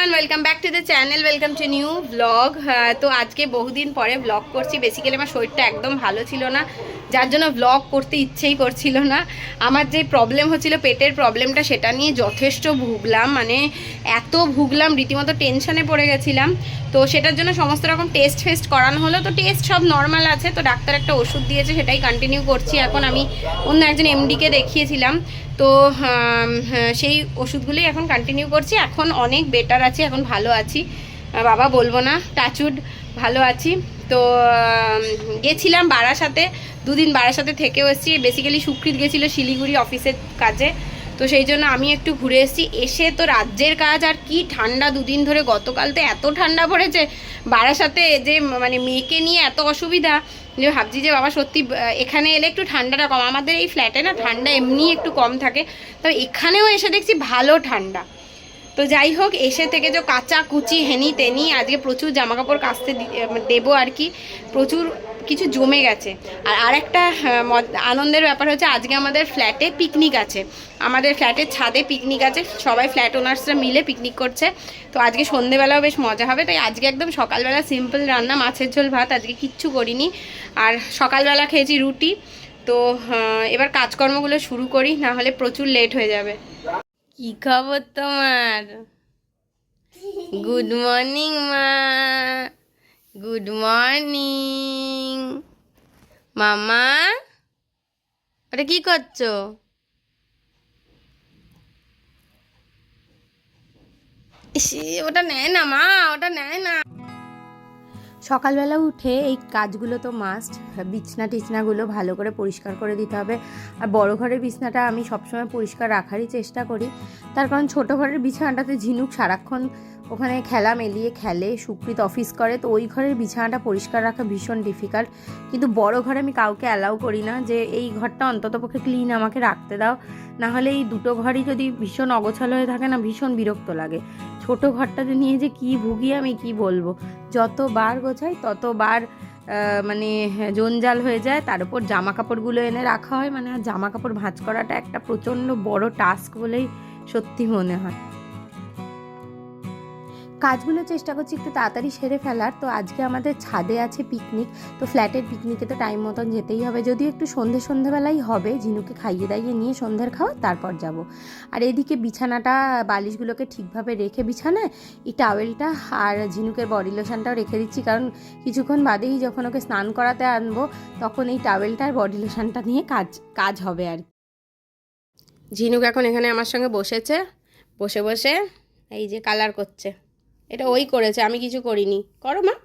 Everyone, welcome back to the channel, welcome to new blog. তো আজকে বহুদিন পরে ব্লগ করছি। বেসিক্যালি আমার শরীরটা একদম ভালো ছিল না, যার জন্য ব্লগ করতে ইচ্ছেই করছিল না। আমার যে প্রবলেম হচ্ছিল, পেটের প্রবলেমটা, সেটা নিয়ে যথেষ্ট ভুগলাম, মানে এত ভুগলাম, রীতিমতো টেনশনে পড়ে গেছিলাম। তো সেটার জন্য সমস্ত রকম টেস্ট করানো হলো। তো টেস্ট সব নর্মাল আছে, তো ডাক্তার একটা ওষুধ দিয়েছে, সেটাই কন্টিনিউ করছি। এখন আমি অন্য একজন এমডিকে দেখিয়েছিলাম, তো সেই ওষুধগুলোই এখন কন্টিনিউ করছি। এখন অনেক বেটার আছি, এখন ভালো আছি, বাবা বলবো না, টাচউড ভালো আছি। তো গেছিলাম বারাসাতে, দুদিন বারাসাতে থেকেও এসেছি। বেসিক্যালি সুকৃত গেছিলো শিলিগুড়ি অফিসের কাজে, তো সেই জন্য আমি একটু ঘুরে এসেছি। এসে তো রাজ্যের কাজ, আর কি ঠান্ডা দুদিন ধরে, গতকাল তো এত ঠান্ডা পড়েছে বারাসাতে, যে মানে মেয়েকে নিয়ে এত অসুবিধা, যে ভাবছি যে বাবা সত্যি এখানে এলে একটু ঠান্ডাটা কম। আমাদের এই ফ্ল্যাটে না ঠান্ডা এমনি একটু কম থাকে, তবে এখানেও এসে দেখছি ভালো ঠান্ডা। তো যাই হোক, এসে থেকে যে কাচা কুচি হেনি তেনি, আজকে প্রচুর জামাকাপড় কাচতে দেবো আর কি, প্রচুর কিছু জমে গেছে। আর আরেকটা আনন্দের ব্যাপার হচ্ছে, আজকে আমাদের ফ্ল্যাটে পিকনিক আছে, আমাদের ফ্ল্যাটের ছাদে পিকনিক আছে, সবাই ফ্ল্যাট ওনার্সরা মিলে পিকনিক করছে। তো আজকে সন্ধেবেলাও বেশ মজা হবে, তাই আজকে একদম সকালবেলা সিম্পল রান্না, মাছের ঝোল ভাত, আজকে কিচ্ছু করিনি। আর সকালবেলা খেয়েছি রুটি। তো এবার কাজকর্মগুলো শুরু করি, না হলে প্রচুর লেট হয়ে যাবে। কি খবর তোমার? গুড মর্নিং মা, গুড মর্নিং মামা। ওটা কি করছো? ওটা নেয় না মা, ওটা নেয় না। সকালবেলা উঠে এই কাজগুলো তো মাস্ট, বিছনা টিছনাগুলো ভালো করে পরিষ্কার করে দিতে হবে। আর বড় ঘরের বিছনাটা আমি সবসময় পরিষ্কার রাখারই চেষ্টা করি, তার কারণ ছোটো ঘরের বিছানাটাতে ঝিনুক সারাক্ষণ ওখানে খেলা মেলিয়ে খেলে, সুকৃত অফিস করে, তো ওই ঘরের বিছানাটা পরিষ্কার রাখা ভীষণ ডিফিকাল্ট। কিন্তু বড় ঘরে আমি কাউকে অ্যালাউ করি না যে এই ঘরটা অন্ততপক্ষে ক্লিন আমাকে রাখতে দাও, নাহলে এই দুটো ঘরই যদি ভীষণ অগোছালো হয়ে থাকে না, ভীষণ বিরক্ত লাগে। ছোট ঘরটাতে নিয়ে যে কি ভুগি আমি কি বলবো, যতবার গোছাই ততবার মানে জঞ্জাল হয়ে যায়। তার উপর জামা কাপড়গুলো এনে রাখা হয়, মানে জামা কাপড় ভাঁজ করাটা একটা প্রচণ্ড বড় টাস্ক বলেই সত্যি মনে হয়। কাজগুলো চেষ্টা করছি একটু তাড়াতাড়ি সেরে ফেলার। তো আজকে আমাদের ছাদে আছে পিকনিক, তো ফ্ল্যাটের পিকনিকে তো টাইম মতন যেতেই হবে, যদিও একটু সন্ধেবেলাই হবে, ঝিনুকে খাইয়ে দাইয়ে নিয়ে সন্ধ্যের খাওয়া তারপর যাব। আর এদিকে বিছানাটা, বালিশগুলোকে ঠিকভাবে রেখে বিছানায় এই টাওয়েলটা আর ঝিনুকের বডি লোশনটাও রেখে দিচ্ছি, কারণ কিছুক্ষণ বাদেই যখন ওকে স্নান করাতে আনবো, তখন এই টাওয়েলটা আর বডি লোশনটা নিয়ে কাজ হবে আর কি। ঝিনুক এখন এখানে আমার সঙ্গে বসেছে, বসে বসে এই যে কালার করছে। এটা ওই করেছে, আমি কিছু করিনি। করো মা,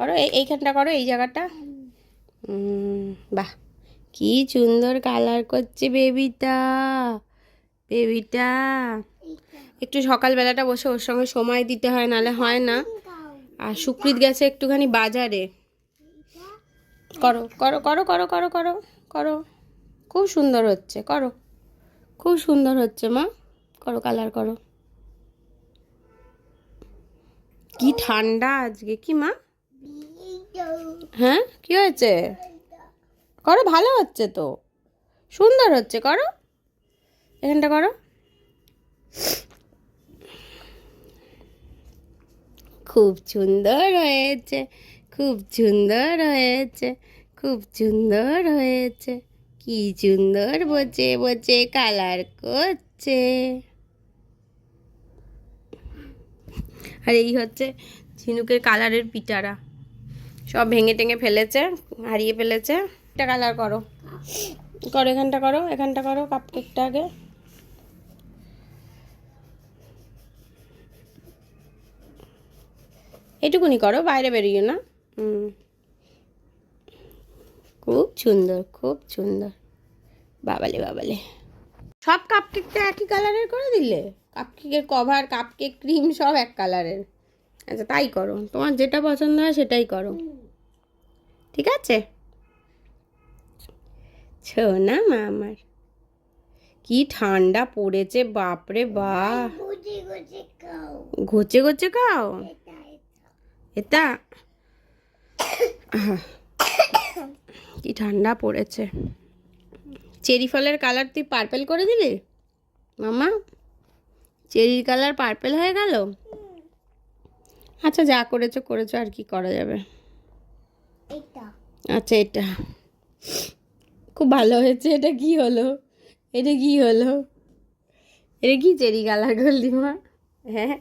করো, এইখানটা করো, এই জায়গাটা। বাহ, কি সুন্দর কালার করছে বেবিটা, বেবিটা। একটু সকালবেলাটা বসে ওর সঙ্গে সময় দিতে হয়, নালে হয় না। আর সুকৃত গেছে একটুখানি বাজারে। করো করো করো করো করো করো করো, খুব সুন্দর হচ্ছে, করো, খুব সুন্দর হচ্ছে মা, করো, কালার করো। কি ঠান্ডা আজকে, কি মা? হ্যাঁ, কি হয়েছে? করো, ভালো হচ্ছে তো, সুন্দর হচ্ছে, করো, এখানটা করো। খুব সুন্দর হয়েছে, খুব সুন্দর হয়েছে, খুব সুন্দর হয়েছে। কি সুন্দর বসে বসে কালার করছে। আর এই হচ্ছে ঝিনুকের কালারের পিটারা, সব ভেঙে টেঙে ফেলেছে, হারিয়ে ফেলেছে। একটা কালার করো, করো, এখানটা করো, এখানটা করো, কাপকেকটা আগে। এইটুকুনি করো, বাইরে বেরিয়ে না। খুব সুন্দর, খুব সুন্দর, বাবালে বাবালে। সব কাপকেকটা একই কালারের করে দিলে? কাপকেকের কভার, কাপকেক ক্রিম সব এক কালারের? আচ্ছা, তাই করো, তোমার যেটা পছন্দ হয় সেটাই করো, ঠিক আছে? না মা আমার, কি ঠান্ডা পড়েছে বাপরে বাপ। ঘচে ঘচে খাও এটা, কি ঠান্ডা পড়েছে। চেরি ফলের কালার তুই পার্পেল করে দিলি মামা, চেরির কালার পার্পেল হয়ে গেল। আচ্ছা, যা করেছো করেছো, আর কি করা যাবে। আচ্ছা, এটা খুব ভালো হয়েছে। এটা কি হলো? এটা কি হলো? এটা কি চেরি কালার করলি মা? হ্যাঁ,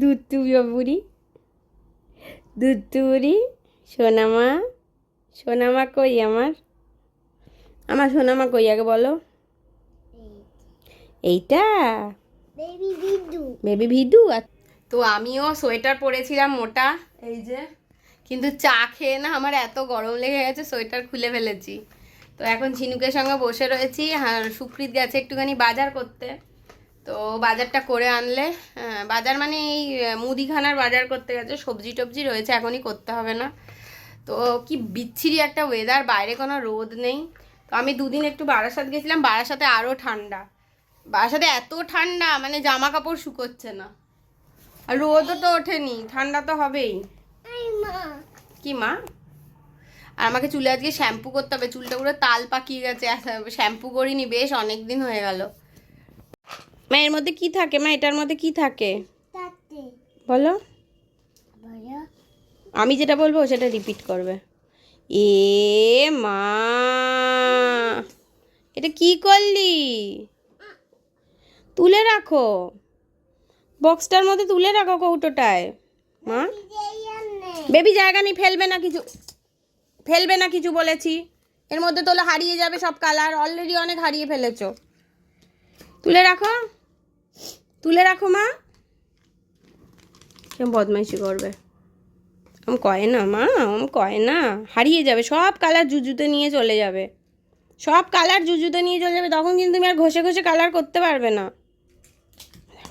দুধ বুড়ি, দুধ বুড়ি, সোনামা, সোনামা কই আমার? আমার সোনামা কই আগে বলো। এইটা বেবি ভিডু। তো আমিও সোয়েটার পরেছিলাম মোটা, এই যে, কিন্তু চা খেয়ে না আমার এত গরম লেগে গেছে সোয়েটার খুলে ফেলেছি। তো এখন ঝিনুকের সঙ্গে বসে রয়েছি। আর সুপ্রীত গেছে একটুখানি বাজার করতে, তো বাজারটা করে আনলে, বাজার মানে এই মুদিখানার বাজার করতে গেছে, সবজি টবজি রয়েছে, এখনই করতে হবে না। তো কি বিচ্ছিরি একটা ওয়েদার, বাইরে কোনো রোদ নেই। তো আমি দুদিন একটু বারাসাত গেছিলাম, বারাসাতে আরও ঠান্ডা, বারাসাতে এত ঠান্ডা মানে জামা কাপড় শুকোচ্ছে না, আর রোদও তো ওঠেনি, ঠান্ডা তো হবেই। কি মা? আর আমাকে চুলে আজকে শ্যাম্পু করতে হবে, চুলটা পুরো তাল পাকিয়ে গেছে, শ্যাম্পু করিনি বেশ অনেক দিন হয়ে গেল। মা এর মধ্যে কি থাকে মা? এটার মধ্যে কি থাকে বলো? আমি যেটা বলবো সেটা রিপিট করবে। এ মা, এটা কি করলি? তুলে রাখো, বক্সটার মধ্যে তুলে রাখো, কৌটোটায়। মা, বেবি জায়গা নেই, ফেলবে না কিছু, ফেলবে না কিছু বলেছি। এর মধ্যে তোলে হারিয়ে যাবে সব কালার, অলরেডি অনেক হারিয়ে ফেলেছো। তুলে রাখো, তুলে রাখো মা। কেমন বদমাইশি করবে? আম কয় না মা, আম কয় না, হারিয়ে যাবে সব কালার, জুজুতে নিয়ে চলে যাবে, সব কালার জুজুতে নিয়ে চলে যাবে, তখন কিন্তু তুমি আর ঘষে ঘষে কালার করতে পারবে না।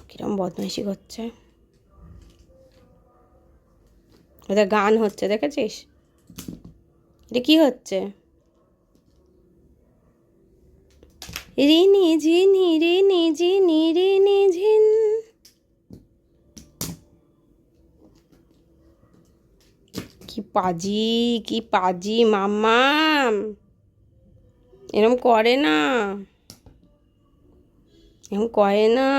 কিরম বদমাইশি করছে। ওদের গান হচ্ছে, দেখেছিস? এটা কি হচ্ছে? রিনি ঝিনি রিনি ঝিনি রিনি ঝিন। কি পাজি, কি পাজি মাম্মাম, এরম করে না, এরম করে না।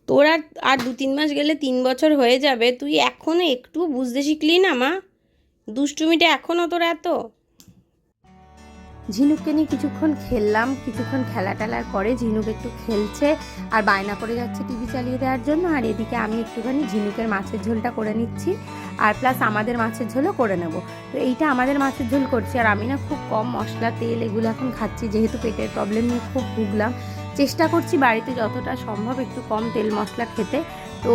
তোর আর 2-3 মাস গেলে 3 বছর হয়ে যাবে, তুই এখনো একটু বুঝতে শিখলি না মা? দুষ্টুমিটা এখনও তোর এত? ঝিনুককে নিয়ে কিছুক্ষণ খেললাম, কিছুক্ষণ খেলা টেলার পরে ঝিনুক একটু খেলছে আর বায়না করে যাচ্ছে টিভি চালিয়ে দেওয়ার জন্য। আর এদিকে আমি একটুখানি ঝিনুকের মাছের ঝোলটা করে নিচ্ছি, আর প্লাস আমাদের মাছের ঝোলও করে নেব। তো এইটা আমাদের মাছের ঝোল করছি, আর আমি না খুব কম মশলা তেল এগুলো এখন খাচ্ছি, যেহেতু পেটের প্রবলেম নিয়ে খুব ভুগলাম। চেষ্টা করছি বাড়িতে যতটা সম্ভব একটু কম তেল মশলা খেতে। তো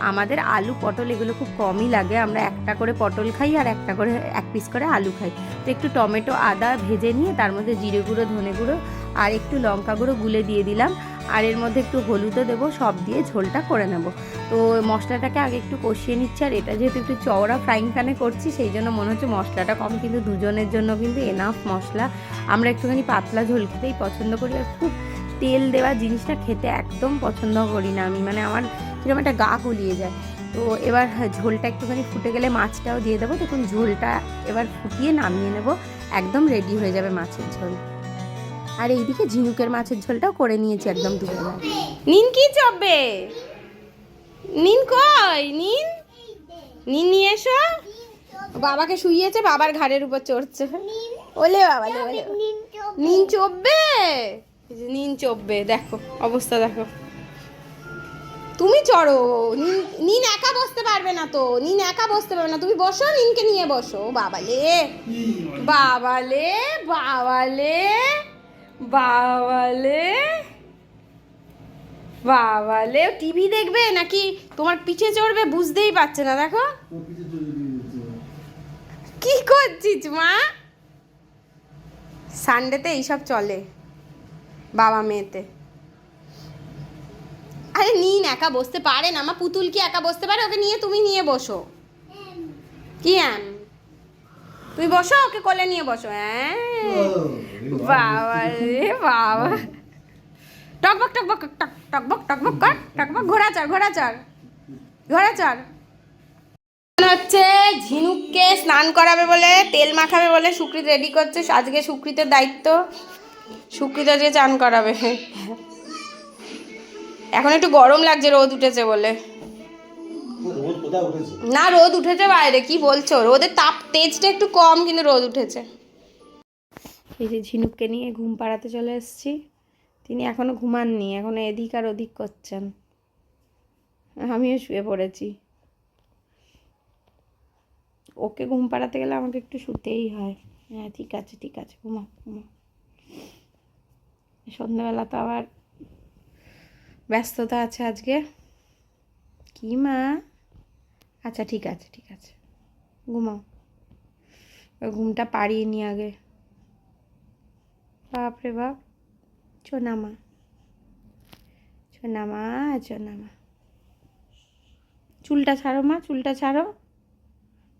আমাদের আলু পটল এগুলো খুব কমই লাগে, আমরা একটা করে পটল খাই আর একটা করে 1 পিস করে আলু খাই। তো একটু টমেটো আদা ভেজে নিয়ে তার মধ্যে জিরে গুঁড়ো, ধনে গুঁড়ো আর একটু লঙ্কা গুঁড়ো গুলে দিয়ে দিলাম, আর এর মধ্যে একটু হলুদও দেবো, সব দিয়ে ঝোলটা করে নেব। তো মশলাটাকে আগে একটু কষিয়ে নিচ্ছি, আর এটা যেহেতু একটু চওড়া ফ্রাইং প্যানে করছি সেই জন্য মনে হচ্ছে মশলাটা কম, কিন্তু দুজনের জন্য কিন্তু এনাফ মশলা। আমরা একটুখানি পাতলা ঝোল খেতেই পছন্দ করি, আর খুব তেল দেওয়া জিনিসটা খেতে একদম পছন্দ করি না আমি, মানে আমার কিরকম একটা গা গুলিয়ে যায়। তো এবার ঝোলটা একটুখানি ফুটে গেলে মাছটাও দিয়ে দেবো। দেখুন ঝোলটা এবার ফুটিয়ে নামিয়ে নেব, একদম রেডি হয়ে যাবে মাছের ঝোল। আর এইদিকে ঝিনুকের মাছের ঝোলটাও করে নিয়েছি একদম দুপুরে। নিন কি চবে? নিন কই? নিন, নিন নিয়ে এসো। বাবাকে শুইয়েছে, বাবার ঘাড়ের উপর চড়ছে। ওলে বাবা, নিন চববে, নিন চববে, দেখো অবস্থা দেখো। তুমি চড়ো, নিন একা বসতে পারবে না তো, নিন একা বসতে পারবে না, তুমি বসো, নিনকে নিয়ে বসো। বাবালে বাবালে বাবালে বাবালে বাবালে, টিভি দেখবে নাকি তোমার পিঠে চড়বে বুঝতেই পারছে না। দেখো কি করছিস মা? সানডেতে এইসব চলে বাবা মেয়েতে। আরে নিন একা বসতে পারে না, আমার পুতুল কি একা বসতে পারে? ওকে নিয়ে তুমি নিয়ে বসো। কি তুমি বসো, ওকে কোলে নিয়ে বসো। হ্যাঁ বাবা রে বাবা, টকবক টকবক টকবক টকবক কর, টকবক ঘোড়াচার ঘোড়াচার ঘোড়াচার। হচ্ছে ঝিনুককে স্নান করাবে বলে, তেল মাখাবে বলে সুকৃত রেডি করছে। আজকে সুকৃতের দায়িত্ব, সুকৃত যে চান করাবে। এখন একটু গরম লাগছে রোদ উঠেছে বলে। না রোদ উঠেছে বাইরে, কি বলছো, রোদের তাপ তেজটা একটু কম কিন্তু রোদ উঠেছে। এই যে ঝিনুককে নিয়ে ঘুম পাড়াতে চলে এসেছি, তিনি এখনো ঘুমাননি, এখনো এদিক আর ওদিক করছেন, আমিও শুয়ে পড়েছি। ওকে ঘুম পাড়াতে গেলে আমাকে একটু শুতেই হয়। হ্যাঁ ঠিক আছে ঠিক আছে, ঘুমাও ঘুমাও। সন্ধ্যাবেলা তো আবার ব্যস্ততা আছে আজকে। কি মা? আচ্ছা ঠিক আছে ঠিক আছে, ঘুমাও, ঘুমটা পাড়িয়ে নি আগে। বাপরে বাপ, চোনামা চোনামা চোনামা। চুলটা ছাড়ো মা, চুলটা ছাড়ো,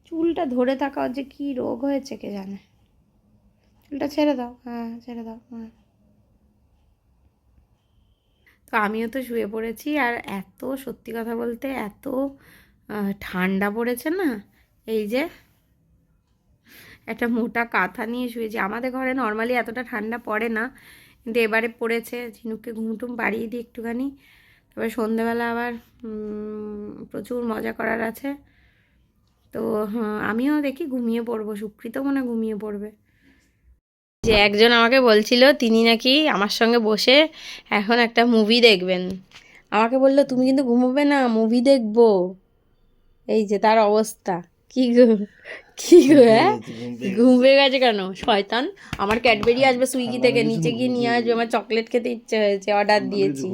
চুলটা ধরে থাকা যে কি রোগ হয়েছে কে জানে। চুলটা ছেড়ে দাও, হ্যাঁ ছেড়ে দাও, হ্যাঁ। তো আমিও তো শুয়ে পড়েছি, আর এত সত্যি কথা বলতে এত ঠান্ডা পড়েছে না, এই যে একটা মোটা কাঁথা নিয়ে শুয়েছি। আমাদের ঘরে নর্মালি এতটা ঠান্ডা পড়ে না, কিন্তু এবারে পড়েছে। ঝিনুককে ঘুমটুম পাড়িয়ে দিই একটুখানি, তারপরে সন্ধেবেলা আবার প্রচুর মজা করার আছে। তো আমিও দেখি ঘুমিয়ে পড়বো, সুকৃতও মনে ঘুমিয়ে পড়বে। যে একজন আমাকে বলছিল তিনি নাকি আমার সঙ্গে বসে এখন একটা মুভি দেখবেন, আমাকে বললো তুমি কিন্তু ঘুমোবে না, মুভি দেখবো। এই যে তার অবস্থা, কি গো কি গো, হ্যাঁ ঘুম পেয়ে গেছে কেন শয়তান? আমার ক্যাডবেরি আসবে সুইগি থেকে, নিচে গিয়ে নিয়ে আসবে, আমার চকলেট খেতে ইচ্ছে হয়েছে, অর্ডার দিয়েছি।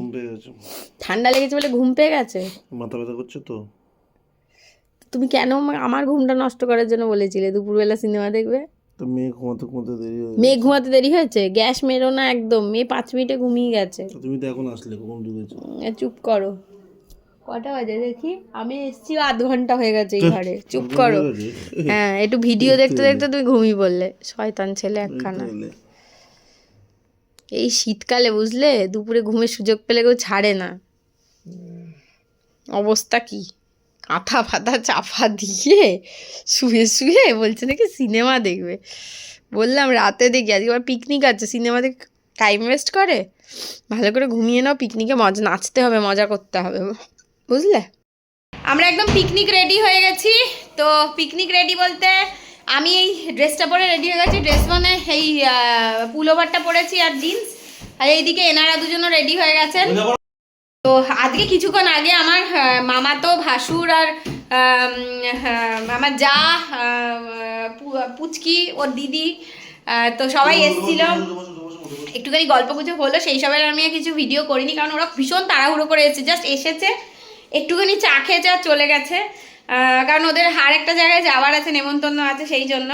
ঠান্ডা লেগেছে বলে ঘুম পেয়ে গেছে, মাথা ব্যথা করছে তো। তুমি কেন আমার ঘুমটা নষ্ট করার জন্য বলেছিলে দুপুরবেলা সিনেমা দেখবে? তো মেয়ে ঘুমাতে ঘুমাতে দেরি হয়ে মেয়ে ঘুমাতে দেরি হয়েছে, গ্যাস মেরো না একদম, মেয়ে 5 মিনিটে ঘুমিয়ে গেছে। তুমি তো এখন আসলে, কখন ঢুকেছো? চুপ করো, কটা বাজে দেখি, আমি এসছি 8 ঘন্টা হয়ে গেছে এই ঘরে, চুপ করো। হ্যাঁ একটু ভিডিও দেখতে দেখতে তুমি ঘুমিয়ে পড়লে, শয়তান ছেলে একখানা। এই শীতকালে বুঝলে দুপুরে ঘুমের সুযোগ পেলে কেউ ছাড়ে না। অবস্থা কি, কাঁথা ফাতা চাপা দিয়ে শুয়ে শুয়ে বলছে নাকি সিনেমা দেখবে। বললাম রাতে দেখি, আজকে আবার পিকনিক আছে, সিনেমা দেখে টাইম ওয়েস্ট করে, ভালো করে ঘুমিয়ে নাও, পিকনিকে মজা, নাচতে হবে, মজা করতে হবে, বুঝলে। আমরা একদম পিকনিক রেডি হয়ে গেছি। তো পিকনিক রেডি বলতে আমি এই ড্রেসটা পরে রেডি হয়ে গেছি, ড্রেস মানে এই পুলোভারটা পরেছি আর জিন্স, আর এইদিকে এনারা দুজনও রেডি হয়ে গেছেন। তো আজকে কিছুক্ষণ আগে আমার মামাতো ভাসুর আর আমার যা পুচকি ওর দিদি, তো সবাই এসেছিল, একটুখানি গল্প গুজব হলো, সেই সবের আমি কিছু ভিডিও করিনি, কারণ ওরা ভীষণ তাড়াহুড়ো করে এসেছে, জাস্ট এসেছে একটুখানি চা খেয়েছে আর চলে গেছে, কারণ ওদের আর একটা জায়গায় যাওয়ার আছে, নেমন্তন্ন আছে, সেই জন্য।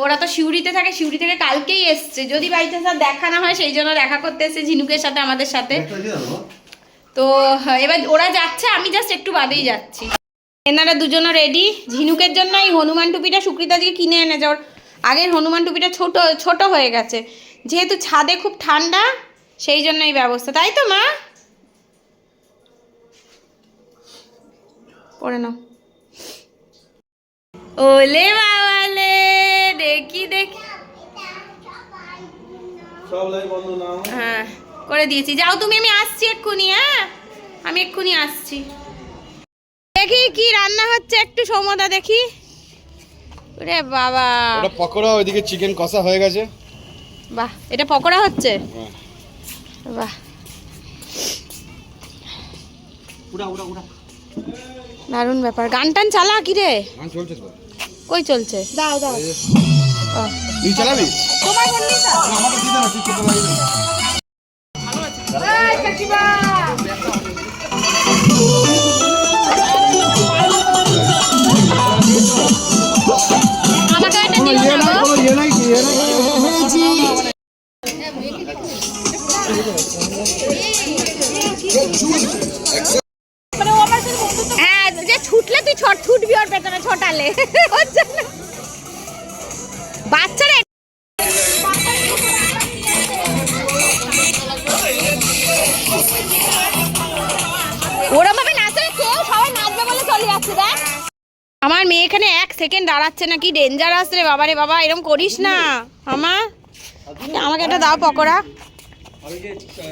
ওরা তো সিউড়িতে থাকে, সিউড়ি থেকে কালকেই এসছে, যদি বাড়িতে স্যার দেখা না হয় সেই জন্য দেখা করতে এসছে ঝিনুকের সাথে, আমাদের সাথে। তো এবার ওরা যাচ্ছে, আমি জাস্ট একটু বাদেই যাচ্ছি। এনারা দুজনও রেডি। ঝিনুকের জন্য এই হনুমান টুপিটা সুকৃতা আজকে কিনে এনেছে, ওর আগের হনুমান টুপিটা ছোট ছোট হয়ে গেছে, যেহেতু ছাদে খুব ঠান্ডা সেই জন্য এই ব্যবস্থা, তাই তো মা? পরে নাও। ওলে বাবালে, দেখি দেখি, হ্যাঁ করে দিয়েছি, যাও তুমি, আমি আসছি এক্ষুনি, হ্যাঁ আমি এক্ষুনি আসছি। দেখি কি রান্না হচ্ছে একটু সৌমদা দেখি। ওরে বাবা, ওটা পকোড়া, ওইদিকে চিকেন কষা হয়ে গেছে। বাহ, এটা পকোড়া হচ্ছে, বাহ দারুণ ব্যাপার। গান টান চালা কি রে? গান চলছে তো। কই চলছে? দাও দাও, তুই চালাবি? তোমার বললি তো আমাকে দিতে না, তুই খেতে পারবি। এই কাকিমা, আমাকে একটা দিও না গো। ইয়ে নাই কি, ইয়ে নাই। হ্যাঁ যে ছুটলে তুই ছুটবি ওর পেছনে, ছোটালে বাচ্চারা ওরম ভাবে নাচে, কেউ সবাই নাচবে বলে চলে যাচ্ছে। দেখ আমার মেয়ে এখানে 1 সেকেন্ড দাঁড়াচ্ছে না, কি ডেঞ্জারাস রে বাবা রে বাবা, এরকম করিস না। আমাকে একটা দাও পকোড়া,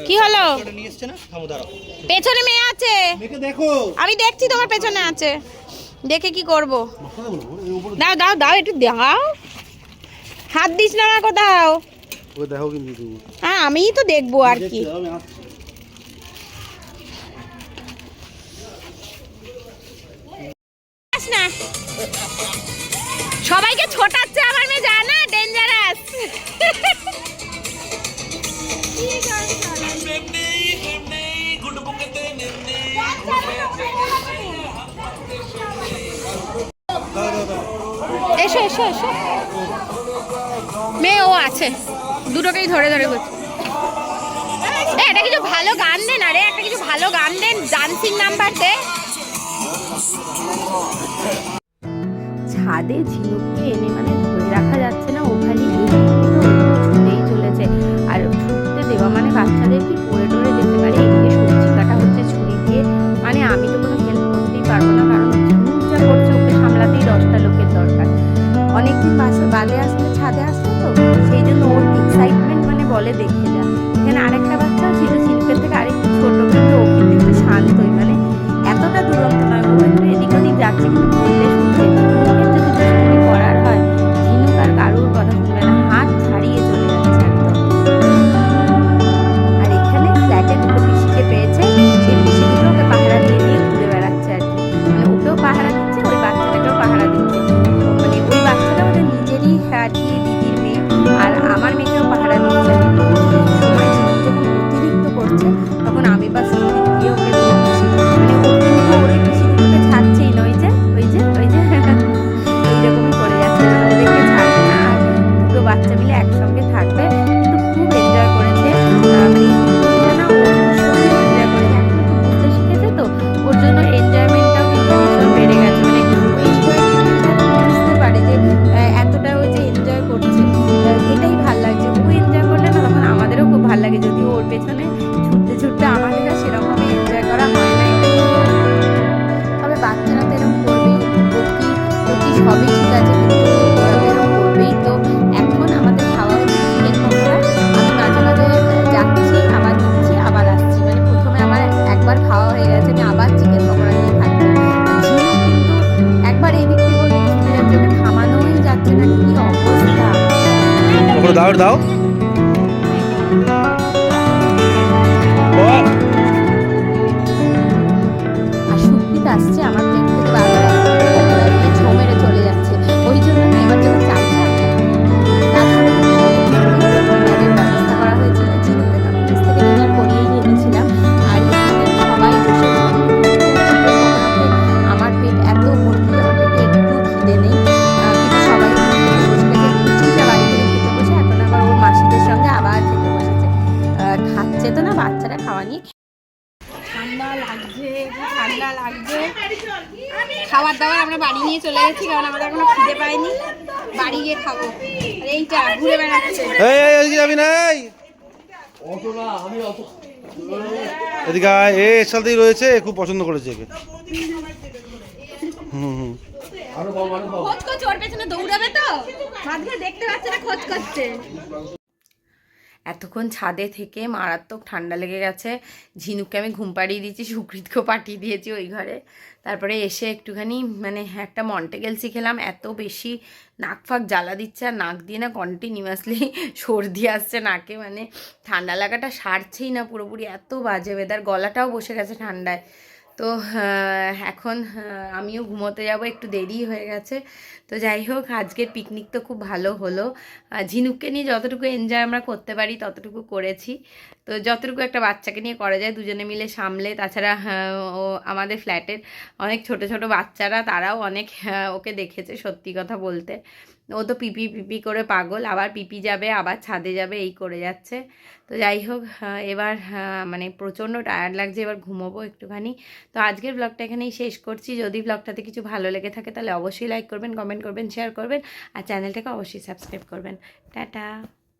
কি হলো? নিয়ে এসছে না, থামো দাঁড়াও। পেছনে মেয়ে আছে, মেয়েকে দেখো। আমি দেখছি তোমার পেছনে আছে, দেখে কি করব? মাথা দেবো না, এই উপরে দাও দাও দাও, একটু দাও, হাত দিস না আমার কোথাও। ওকে দেখো কিন্তু তুমি। হ্যাঁ আমিই তো দেখবো আর কি। দেখছি, আমি আসছি। যাস না, সবাইকে ছোটাচ্ছে আমার মেয়ে, জানা ডেঞ্জারাস। এসো এসো এসো, মেয়ে ও আছে, দুটোকেই ধরে ধরে করছে। এটা কিছু ভালো গান দেন, আরে একটা কিছু ভালো গান দেন, ডান্সিং নাম্বার দে। ছাদে ঝিনুককে এনে মানে ধরে রাখা যাচ্ছে না, ও খালি ছুটেই চলেছে। আর ছুটতে দেওয়া মানে বাচ্চাদের কি পড়ে টরে যেতে পারে। এদিকে সবজি কাটা হচ্ছে ছুরি দিয়ে, মানে আমি তো কোনো হেল্প করতেই পারবো না, কারণ ঝিনুক যা করছে ওকে সামলাতেই 10টা লোকের দরকার। অনেকদিন বাদে আসলে ছাদে আসলো তো, সেই জন্য ওর এক্সাইটমেন্ট মানে বলে দেখে যা। এখানে আরেকটা বাচ্চাও ছিল, ঝিনুকের থেকে আরেকটু ছোট, কিন্তু ও কিন্তু একটু শান্তই, মানে এতটা দুরন্ত নয়। ও একটু এদিক ওদিক যাচ্ছে কিন্তু বললে শুনছে। ঝিনুকের যদি দুষ্টুমি করার হয়, ঝিনুক আর কারুর কথা শুনবে না, হাত ছাড়িয়ে চলে যাচ্ছে একদম। আর এখানে ফ্ল্যাটে দুটো পিসিকে পেয়েছে, সেই পিসি দুটো ওকে পাহারা দিয়ে দিয়ে ঘুরে বেড়াচ্ছে আর কি। মানে ওকেও পাহারা দিচ্ছে, ওই বাচ্চাটাকেও পাহারা দিচ্ছে। মানে ওই বাচ্চাটা ওদের নিজেরই আর কি দিদির মেয়ে, আর আমার মেয়েকেও পাহারা দিচ্ছে। সময় ঝিনুক যখন অতিরিক্ত করছে, তখন আমি বা সুন্দরী গিয়ে ওকে ধরছি। মানে ও কিন্তু ওর এই পিসি দুটোকে ছাড়ছেই না, ওই যে ওই যে ওই যে এইরকমই করে যাচ্ছে, মানে ওদেরকে ছাড়বে না। আর দুটো বাচ্চা মিলে একসঙ্গে থাকবে, কিন্তু খুব এনজয় করেছে। মানে এই পিকনিকটা না ও ভীষণ এনজয় করেছে, এখনো তো বুঝতে শিখেছে তো, ওর জন্য এনজয়মেন্টটাও কিন্তু ভীষণ বেড়ে গেছে। মানে ও এনজয়মেন্টটা বুঝতে পারে যে এতটা ও যে এনজয় করছে, এটাই ভাল লাগছে। ও এনজয় করলে না তখন আমাদেরও খুব ভাল লাগে, যদি ওর পেছনে ছুটতে ছুটতে আমাদের আর সেরকমভাবে এনজয় করা হয় না। তবে বাচ্চারা তো এরকম করবেই, একটু বকি সবই ঠিক আছে, কিন্তু এরকম করবেই। তো এখন আমাদের খাওয়া হচ্ছে চিকেন পকোড়া। আমি মাঝে মাঝে যাচ্ছি, আবার নিচ্ছি, আবার আসছি, মানে প্রথমে আমার একবার খাওয়া হয়ে গেছে, আমি আবার চিকেন পকোড়া নিয়ে খাচ্ছি। ঝিনুক কিন্তু একবার এদিক থেকে ওদিক ছুটে যাচ্ছে, ওকে থামানোই যাচ্ছে না, কি অবস্থা। ওকে দাও দাও। আর সুপ্রিত আসছে আমার প্লেট থেকে বারবার একটা নিয়ে ছো মেরে চলে যাচ্ছে। ওই জন্য না এবার যখন চাইছে তারপরে ডিনারের ব্যবস্থা করা হয়েছিল। ঝিনুককে তো আমি নিচ থেকে ডিনার করিয়েই এনেছিলাম। আর এখানে সবাই বসে আমার পেট এত ভর্তি, আমার পেটে একটু খিদে নেই, কিন্তু সবাই বসে গেছে। লুচিটা বাড়ি থেকে খেতে বসে এখন আবার ওর মাসিদের সঙ্গে আবার খেতে বসেছে। খাচ্ছে তো না, বাচ্চারা খাওয়া নিয়ে ঠান্ডা লাগছে, ঠান্ডা লাগছে। খাবার দাবার আমরা বাড়ি নিয়ে চলে গেছি, কারণ আমাদের এখনো খিদে পাইনি, বাড়ি গিয়ে খাবো। আর এইটা ঘুরে বেড়াচ্ছে। এই ওইদিকে যাবি না, এই এদিকে আয়, এর সাথেই রয়েছে, খুব পছন্দ করেছে একে। হুম। খোঁজ করছে, ওর পেছনে দৌড়াবে তো, মাঝখানে দেখতে পাচ্ছে না, খোঁজ করছে। এতক্ষণ ছাদে থেকে মারাত্মক ঠান্ডা লেগে গেছে। ঝিনুককে আমি ঘুম পাড়িয়ে দিয়েছি, সুকৃতকেও পাঠিয়ে দিয়েছি ওই ঘরে। তারপরে এসে একটুখানি মানে একটা মন্টেগেলসি খেলাম, এত বেশি নাক ফাক জ্বালা দিচ্ছে, আর নাক দিয়ে না কন্টিনিউয়াসলি সর্দি আসছে নাকে, মানে ঠান্ডা লাগাটা সারছেই না পুরোপুরি, এত বাজে ওয়েদার, গলাটাও বসে গেছে ঠান্ডায়। তো এখন আমিও ঘুমোতে যাব, একটু দেরি হয়ে গেছে। তো যাই হোক, আজকের পিকনিক তো খুব ভালো হলো। ঝিনুককে নিয়ে যতটুকু এনজয় আমরা করতে পারি ততটুকু করেছি। তো যতটুকু একটা বাচ্চাকে নিয়ে করা যায় দুজনে মিলে সামলে। তাছাড়া ও আমাদের ফ্ল্যাটের অনেক ছোট ছোট বাচ্চারা, তারাও অনেক ওকে দেখেছে, সত্যি কথা বলতে। ও তো পিপি পিপি করে পাগল, আবার পিপি যাবে, আবার ছাদে যাবে, এই করে যাচ্ছে। তো যাই হোক, এবার মানে প্রচণ্ড টায়ার্ড লাগছে, এবার ঘুমোবো একটুখানি। তো আজকের ব্লগটা এখানেই শেষ করছি। যদি ব্লগটাতে কিছু ভালো লেগে থাকে তাহলে অবশ্যই লাইক করবেন, কমেন্ট করবেন, শেয়ার করবেন, আর চ্যানেলটাকে অবশ্যই সাবস্ক্রাইব করবেন। টাটা।